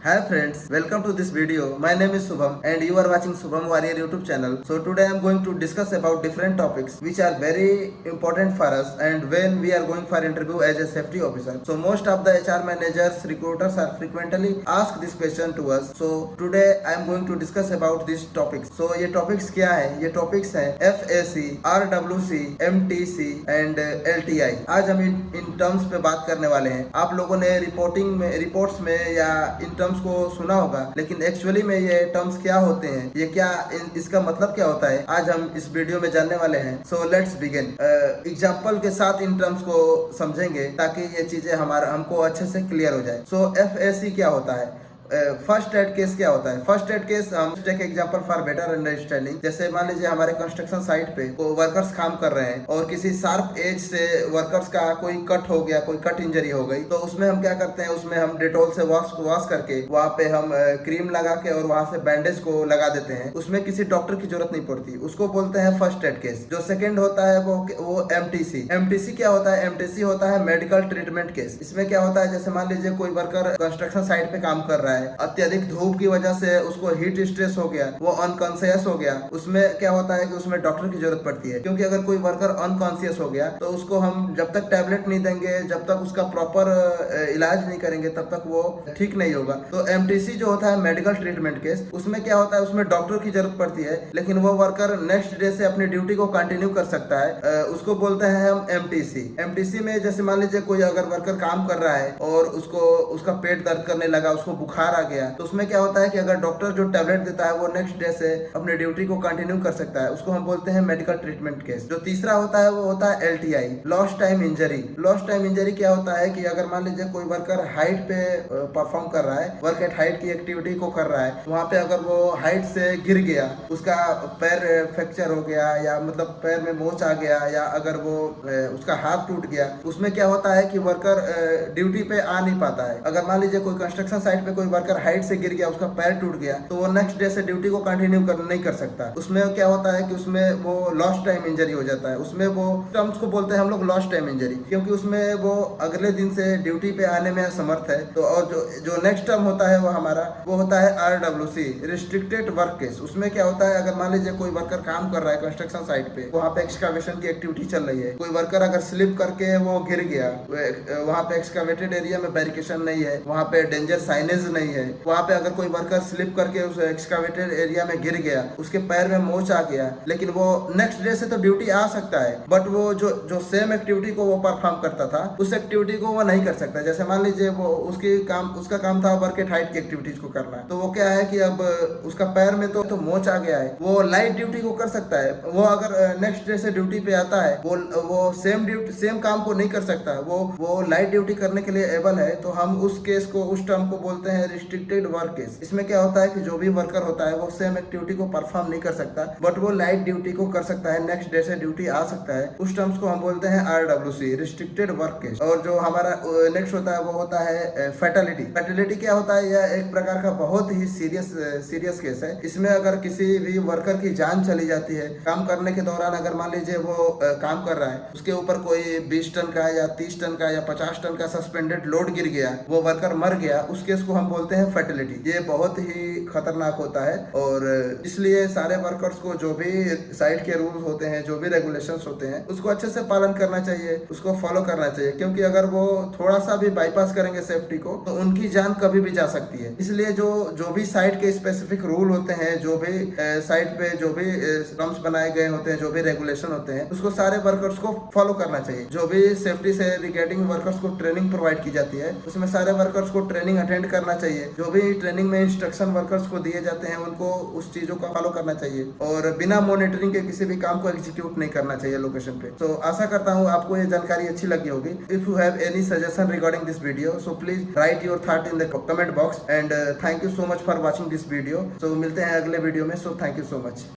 Hi friends, welcome to this video. My name is Subham and you are watching Subham Warrior YouTube channel. So today I am going to discuss about different topics which are very important for us and when we are going for interview as a safety officer. So most of the HR managers, recruiters are frequently ask this question to us. So today I am going to discuss about these topics. So ये topics क्या है? ये topics है FAC, RWC, MTC and LTI. आज हम in terms पे बात करने वाले हैं. आप लोगों ने रिपोर्ट्स में या इन टर्म्स को सुना होगा, लेकिन एक्चुअली में ये टर्म्स क्या होते हैं, ये क्या इसका मतलब क्या होता है, आज हम इस वीडियो में जानने वाले हैं. So let's begin. एग्जांपल के साथ इन टर्म्स को समझेंगे ताकि ये चीजें हमको अच्छे से क्लियर हो जाए. सो FAC क्या होता है? फर्स्ट एड केस क्या होता है? फर्स्ट एड केस हम take example for better understanding. जैसे मान लीजिए हमारे कंस्ट्रक्शन साइट पे वर्कर्स काम कर रहे हैं और किसी शार्प एज से वर्कर्स का कोई कट हो गया, कोई कट इंजरी हो गई, तो उसमें हम क्या करते हैं, उसमें हम डेटॉल से वॉश करके वहाँ पे हम क्रीम लगा के और वहाँ से बैंडेज को लगा देते हैं. उसमें किसी डॉक्टर की जरूरत नहीं पड़ती. उसको बोलते हैं फर्स्ट एड केस. जो सेकेंड होता है वो MTC. MTC क्या होता है? MTC होता है मेडिकल ट्रीटमेंट केस. इसमें क्या होता है, जैसे मान लीजिए कोई वर्कर कंस्ट्रक्शन साइट पे काम कर रहा है, अत्यधिक धूप की वजह से उसको हीट स्ट्रेस हो गया, वो अनकॉन्शियस हो गया. उसमें क्या होता है कि उसमें डॉक्टर की जरूरत पड़ती है, क्योंकि अगर कोई वर्कर अनकॉन्शियस हो गया तो उसको हम जब तक टैबलेट नहीं देंगे, जब तक उसका प्रॉपर इलाज नहीं करेंगे, तब तक वो ठीक नहीं होगा. तो MTC जो होता है मेडिकल ट्रीटमेंट केस, उसमें क्या होता है, उसमें डॉक्टर की जरूरत पड़ती है, लेकिन वो वर्कर नेक्स्ट डे से अपनी ड्यूटी को कंटिन्यू कर सकता है. उसको बोलते हैं हम MTC. MTC में जैसे मान लीजिए कोई अगर वर्कर काम कर रहा है और उसका पेट दर्द करने लगा, उसको बुखार आ गया, तो उसमें क्या होता है कि अगर डॉक्टर जो टैबलेट देता है वो नेक्स्ट डे से अपनी ड्यूटी को कंटिन्यू कर सकता है. उसको हम बोलते हैं मेडिकल ट्रीटमेंट केस. जो तीसरा होता है वो होता है LTI, lost time injury. Lost time injury क्या होता है कि अगर मान लीजिए कोई वर्कर हाइट पे परफॉर्म कर रहा है, वर्क एट हाइट की एक्टिविटी को कर रहा है, वहां पे अगर वो हाइट से गिर गया, उसका पैर फ्रैक्चर हो गया या मतलब पैर में मोच आ गया, या अगर वो उसका हाथ टूट गया, उसमें क्या होता है कि वर्कर ड्यूटी पे आ नहीं पाता है. अगर मान लीजिए कोई कंस्ट्रक्शन साइट पे कोई वर्कर हाइट से गिर गया, उसका पैर टूट गया, तो वो नेक्स्ट डे से ड्यूटी को कंटिन्यू नहीं कर सकता. उसमें क्या होता है कि उसमें वो लॉस्ट टाइम इंजरी हो जाता है. उसमें वो टर्म्स को बोलते हैं हम लोग लॉस्ट टाइम इंजरी, क्योंकि उसमें वो अगले दिन से ड्यूटी पे आने में असमर्थ है. तो और जो नेक्स्ट टर्म होता है वो होता है RWC, रिस्ट्रिक्टेड वर्क केस. उसमें क्या होता है, अगर मान लीजिए कोई वर्कर काम कर रहा है कंस्ट्रक्शन साइट पे, वहाँ पे एक्सकावेशन की एक्टिविटी चल रही है, कोई वर्कर अगर स्लिप करके वो गिर गया, वहाँ पे एक्सकावेटेड एरिया में बैरिकेशन नहीं है, वहाँ पे डेंजर साइनेज नहीं है, वहाँ पे अगर कोई वर्कर स्लिप करके उस एक्सकावेटेड एरिया में गिर गया, उसके पैर में मोच आ गया, लेकिन वो नेक्स्ट डे से तो ड्यूटी आ सकता है, बट वो जो सेम एक्टिविटी को वो परफॉर्म करता था, उस एक्टिविटी को वो नहीं कर सकता. जैसे मान लीजिए वो उसका काम था वर्क एट हाइट की एक्टिविटीज को करना, तो वो क्या है कि अब उसका पैर में तो मोच आ गया है, वो लाइट ड्यूटी को कर सकता है. वो अगर नेक्स्ट डे से ड्यूटी पे आता है, वो सेम काम को नहीं कर सकता, वो लाइट ड्यूटी करने के लिए एबल है, तो हम उस टर्म को बोलते हैं रिस्ट्रिक्टेड वर्क केस. इसमें क्या होता है कि जो भी वर्कर होता है वो सेम एक्टिविटी को परफॉर्म नहीं कर सकता, बट वो लाइट ड्यूटी को कर सकता है, नेक्स्ट डे से ड्यूटी आ सकता है. उस टर्म्स को हम बोलते हैं RWC, रिस्ट्रिक्टेड वर्क केस. और जो हमारा नेक्स्ट होता है वो होता है फैटेलिटी. फैटेलिटी क्या होता है? यह एक प्रकार का बहुत ही सीरियस केस है. इसमें अगर किसी भी वर्कर की जान चली जाती है काम करने के दौरान, अगर मान लीजिए वो काम कर रहा है, उसके ऊपर कोई 20 टन का या 30 टन का या 50 टन का सस्पेंडेड लोड गिर गया, वो वर्कर मर गया, उस केस को हम बोलते हैं फैटेलिटी. ये बहुत ही खतरनाक होता है और इसलिए सारे वर्कर्स को जो भी साइट के रूल्स होते हैं, जो भी रेगुलेशंस होते हैं, उसको अच्छे से पालन करना चाहिए, उसको फॉलो करना चाहिए, क्योंकि अगर वो थोड़ा सा भी बाईपास करेंगे सेफ्टी को, तो उनकी जान कभी भी जा सकती है. इसलिए जो भी साइट के स्पेसिफिक रूल होते हैं, जो भी साइट पे जो भी टर्म्स बनाए गए होते हैं, जो भी रेगुलेशन होते हैं, उसको सारे वर्कर्स को फॉलो करना चाहिए. जो भी सेफ्टी से रिगार्डिंग वर्कर्स को ट्रेनिंग प्रोवाइड की जाती है, उसमें सारे वर्कर्स को ट्रेनिंग अटेंड करना चाहिए. जो भी ट्रेनिंग में इंस्ट्रक्शन वर्कर्स को दिए जाते हैं, उनको उस चीजों का फॉलो करना चाहिए और बिना मॉनिटरिंग के किसी भी काम को एग्जीक्यूट नहीं करना चाहिए लोकेशन पे. तो आशा करता हूँ आपको ये जानकारी अच्छी लगी होगी. If you have any suggestion regarding this video, so please write your thought in the comment box and thank you so much for watching this video. So मिलते हैं अगले वीडियो में. So thank you so much.